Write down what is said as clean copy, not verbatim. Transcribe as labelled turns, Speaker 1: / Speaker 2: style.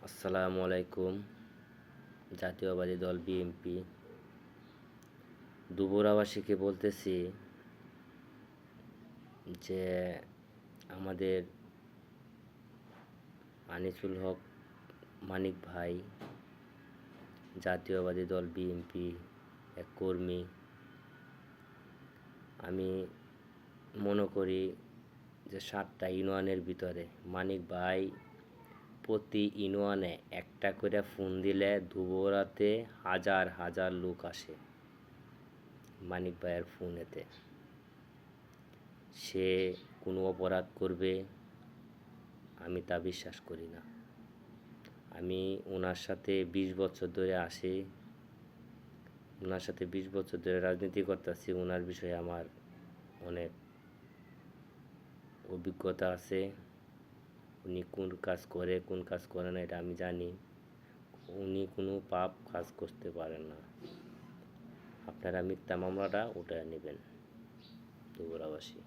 Speaker 1: আসসালামু আলাইকুম। জাতীয়বাদী দল বিএনপি দুপুরাবাসীকে বলতেছি যে আমাদের আনিসুল হক মানিক ভাই জাতীয়বাদী দল বিএনপি এক কর্মী। আমি মনে করি যে 7টা ইউনিয়নের ভিতরে মানিক ভাই প্রতি ইউনিয়নে একটা করে ফোন দিলে দুপুরাতে হাজার হাজার লোক আসে মানিক ভাইয়ের ফোনেতে। সে কোনো অপরাধ করবে আমি তা বিশ্বাস করি না। আমি ওনার সাথে 20 বছর ধরে আছি, ওনার সাথে 20 বছর ধরে রাজনীতি করতেছি। ওনার বিষয়ে আমার অনেক অভিজ্ঞতা আছে। উনি কোন কাজ করে কোন কাজ করে না এটা আমি জানি। উনি কোনো পাপ কাজ করতে পারেন না। আপনারা মিথ্যা মামলাটা উঠায় নেবেন দুপুরাবাসী।